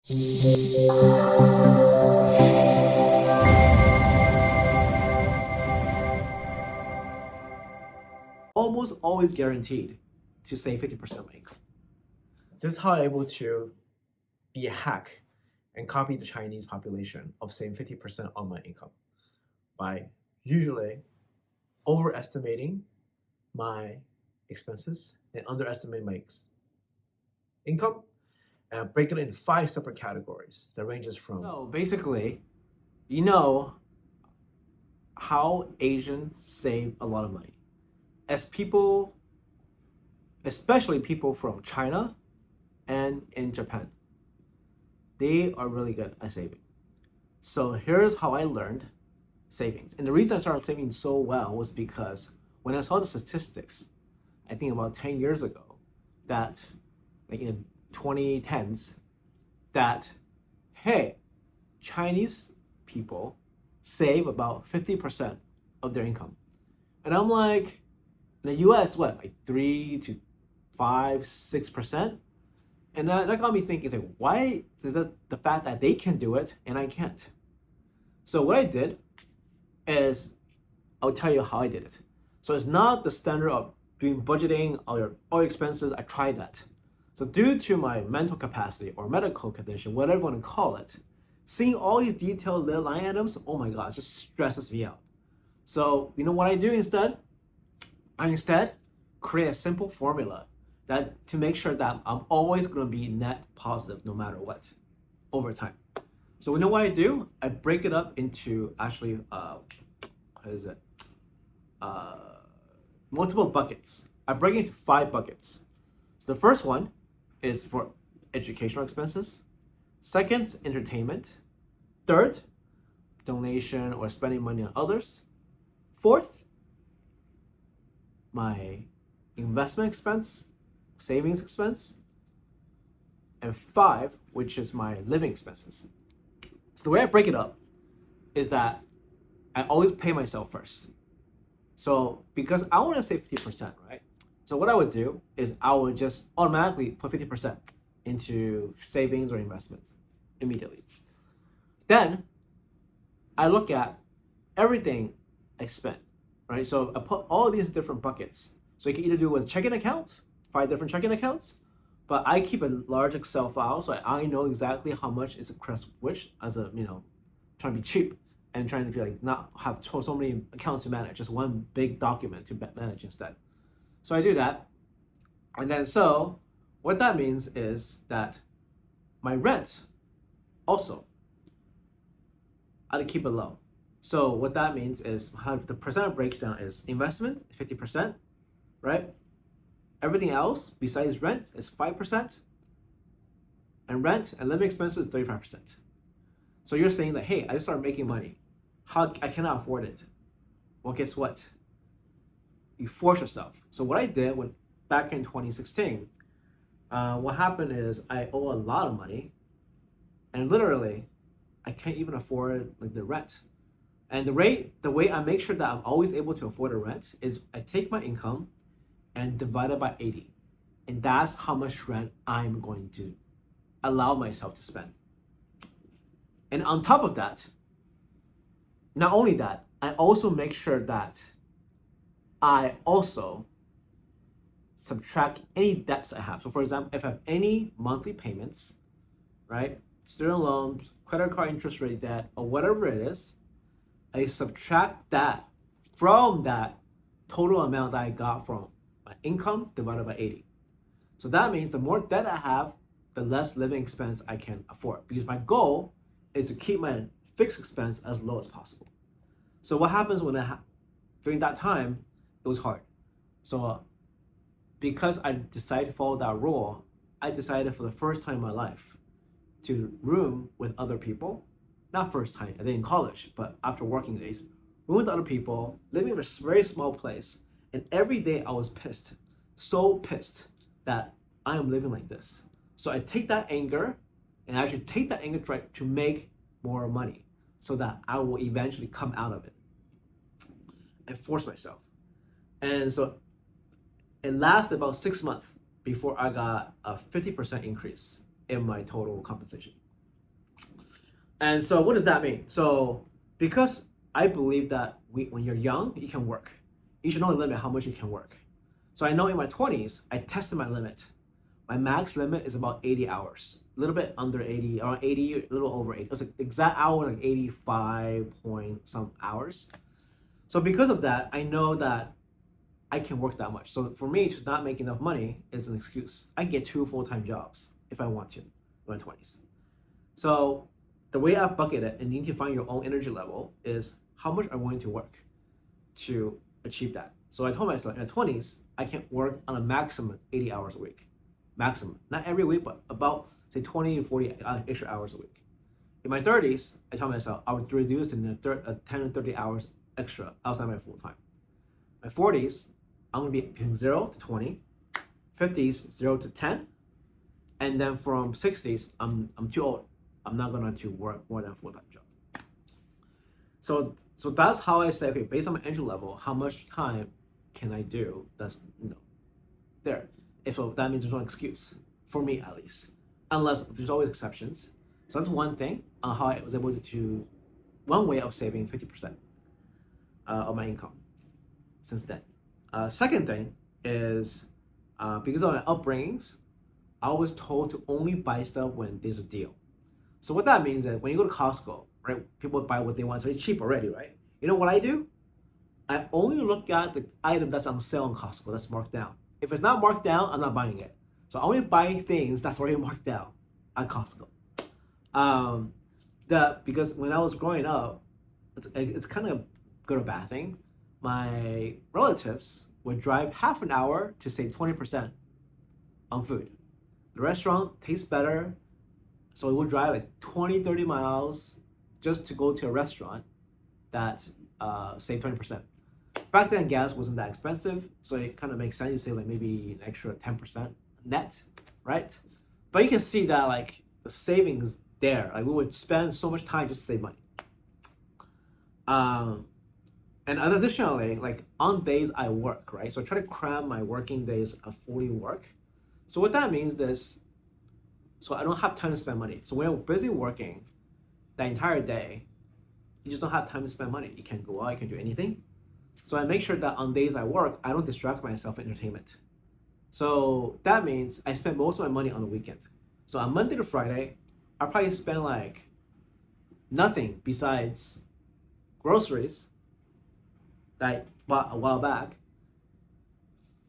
Almost always guaranteed to save 50% of my income. This is how I'm able to be a hack and copy the Chinese population of saving 50% on my income by usually overestimating my expenses and underestimating my income, and break it into 5 separate categories that ranges from. So basically, you know how Asians save a lot of money. As people, especially people from China and in Japan, they are really good at saving. So here's how I learned savings. And the reason I started saving so well was because when I saw the statistics, I think about 10 years ago, that like in the 2010s, that hey, Chinese people save about 50% of their income. And I'm like, in the US, what, like 3 to 5, 6%? And that got me thinking, like, why is that the fact that they can do it and I can't? So what I did is, I'll tell you how I did it. So it's not the standard of doing budgeting or all expenses. I tried that. So due to my mental capacity or medical condition, whatever you want to call it, seeing all these detailed little line items, oh my God, it just stresses me out. So you know what I do instead? I instead create a simple formula that to make sure that I'm always going to be net positive no matter what over time. So you know what I do? I break it up into actually multiple buckets. I break it into 5 buckets. So the first one is for educational expenses. Second, entertainment. Third, donation or spending money on others. Fourth, my investment expense, savings expense. And 5, which is my living expenses. So the way I break it up is that I always pay myself first. So because I want to save 50%, right? So what I would do is I would just automatically put 50% into savings or investments immediately. Then I look at everything I spent, right? So I put all these different buckets. So you can either do with checking accounts, 5 different checking accounts, but I keep a large Excel file so I know exactly how much is across which, as a trying to be cheap and trying to be like not have so many accounts to manage, just one big document to manage instead. So I do that, and then so what that means is that my rent also I keep it low. So what that means is how the percent breakdown is investment 50%, right? Everything else besides rent is 5%, and rent and living expenses 35%. So you're saying that, hey, I just started making money. How I cannot afford it? Well, guess what? You force yourself. So what I did when back in 2016, what happened is I owe a lot of money, and literally, I can't even afford like the rent. And the way I make sure that I'm always able to afford the rent is I take my income and divide it by 80, and that's how much rent I'm going to allow myself to spend. And on top of that, not only that, I also make sure that I also subtract any debts I have. So for example, if I have any monthly payments, right, student loans, credit card interest rate debt, or whatever it is, I subtract that from that total amount that I got from my income divided by 80. So that means the more debt I have, the less living expense I can afford, because my goal is to keep my fixed expense as low as possible. So what happens when during that time, it was hard. So because I decided to follow that rule, I decided for the first time in my life to room with other people. Not first time, I think in college, but after working days, room with other people, living in a very small place. And every day I was pissed, so pissed that I am living like this. So I take that anger and I should take that anger to make more money so that I will eventually come out of it and force myself. And so it lasted about 6 months before I got a 50% increase in my total compensation. And so what does that mean? So because I believe that when you're young, you can work. You should know the limit how much you can work. So I know in my 20s, I tested my limit. My max limit is about 80 hours, a little bit under 80, around 80, a little over 80. It was like exact hour, like 85 point some hours. So because of that, I know that I can work that much. So for me to not make enough money is an excuse. I can get 2 full-time jobs if I want to in my 20s. So the way I bucket it, and you need to find your own energy level, is how much I'm willing to work to achieve that. So I told myself in my 20s, I can work on a maximum 80 hours a week. Maximum. Not every week, but about, say, 20 to 40 extra hours a week. In my 30s, I told myself I would reduce to 10 to 30 hours extra outside my full time. My 40s, I'm going to be between 0 to 20. 50s, 0 to 10. And then from 60s, I'm too old. I'm not going to work more than a full-time job. So that's how I say, okay, based on my entry level, how much time can I do? That's there. If so, that means there's no excuse for me, at least, unless there's always exceptions. So that's one thing on how I was able to one way of saving 50% of my income since then. Second thing is because of my upbringings, I was told to only buy stuff when there's a deal. So what that means is when you go to Costco, right, people buy what they want. So it's cheap already, right? You know what I do? I only look at the item that's on sale in Costco that's marked down. If it's not marked down, I'm not buying it. So I only buy things that's already marked down at Costco. Because when I was growing up, it's kind of a good or bad thing. My relatives would drive half an hour to save 20% on food. The restaurant tastes better, so we would drive like 20, 30 miles just to go to a restaurant that save 20%. Back then, gas wasn't that expensive, so it kind of makes sense. You save like maybe an extra 10% net, right? But you can see that like the savings there. Like we would spend so much time just to save money. And additionally, like on days I work, right? So I try to cram my working days of fully work. So what that means is, so I don't have time to spend money. So when I'm busy working that entire day, you just don't have time to spend money. You can't go out, you can't do anything. So I make sure that on days I work, I don't distract myself with entertainment. So that means I spend most of my money on the weekend. So on Monday to Friday, I probably spend like nothing besides groceries that I bought a while back.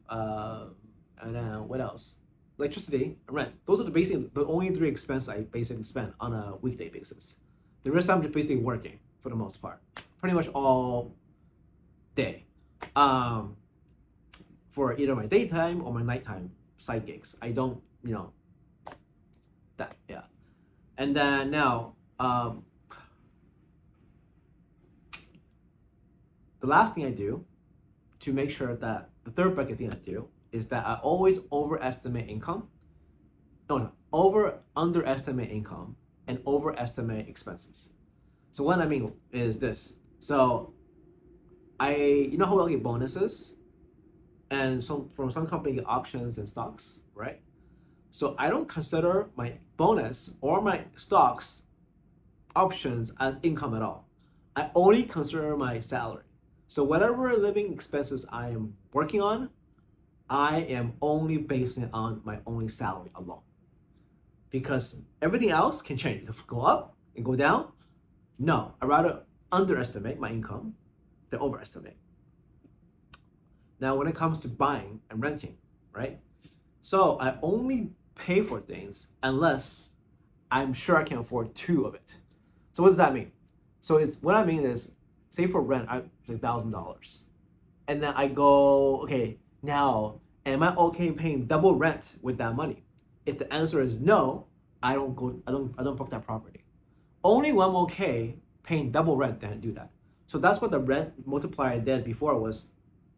And then what else? Electricity and rent. Those are the only three expenses I basically spend on a weekday basis. The rest I'm just basically working for the most part, pretty much all day, for either my daytime or my nighttime side gigs. I don't, that, yeah. And then now, the last thing I do to make sure that the third bucket thing I do is that I always underestimate income and overestimate expenses. So what I mean is this. So how I get bonuses, and so from some company get options and stocks, right? So I don't consider my bonus or my stocks options as income at all. I only consider my salary. So whatever living expenses I am working on, I am only basing it on my only salary alone. Because everything else can change. It can go up and go down. No, I'd rather underestimate my income than overestimate. Now, when it comes to buying and renting, right? So I only pay for things unless I'm sure I can afford two of it. So what does that mean? So what I mean is, say for rent, it's $1,000, and then I go, okay, now am I okay paying double rent with that money? If the answer is no, I don't book that property. Only when I'm okay paying double rent, then I do that. So that's what the rent multiplier I did before was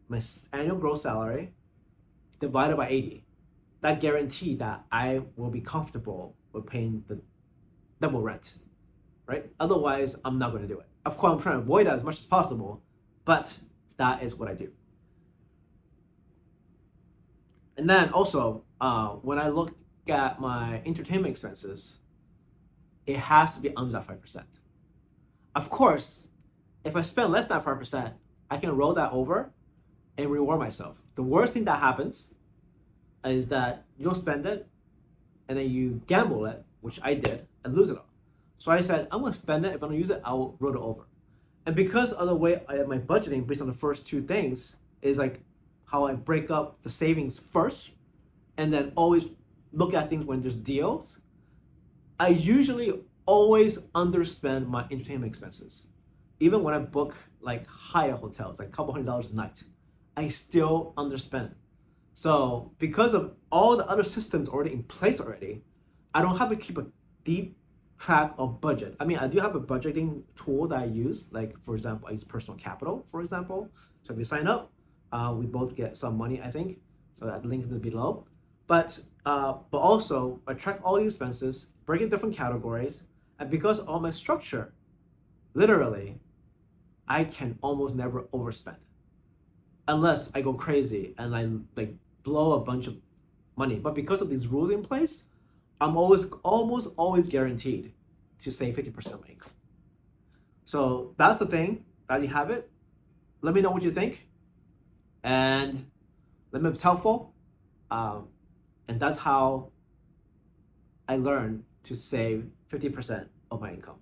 my annual gross salary divided by 80. That guaranteed that I will be comfortable with paying the double rent, right? Otherwise, I'm not going to do it. Of course, I'm trying to avoid that as much as possible, but that is what I do. And then also, when I look at my entertainment expenses, it has to be under that 5%. Of course, if I spend less than 5%, I can roll that over and reward myself. The worst thing that happens is that you don't spend it and then you gamble it, which I did, and lose it all. So I said, I'm gonna spend it. If I don't use it, I'll roll it over. And because of the way my budgeting based on the first two things is like how I break up the savings first and then always look at things when there's deals, I usually always underspend my entertainment expenses. Even when I book like higher hotels, like a couple $100 a night, I still underspend. So because of all the other systems already in place already, I don't have to keep a deep track of budget. I mean, I do have a budgeting tool that I use. Like for example, I use Personal Capital, for example. So if you sign up, we both get some money, I think. So that link is below. But also I track all the expenses, break it different categories, and because of all my structure, literally, I can almost never overspend, unless I go crazy and I like blow a bunch of money. But because of these rules in place, I'm almost always guaranteed to save 50% of my income. So that's the thing. That you have it. Let me know what you think, and let me know if it's helpful. And that's how I learned to save 50% of my income.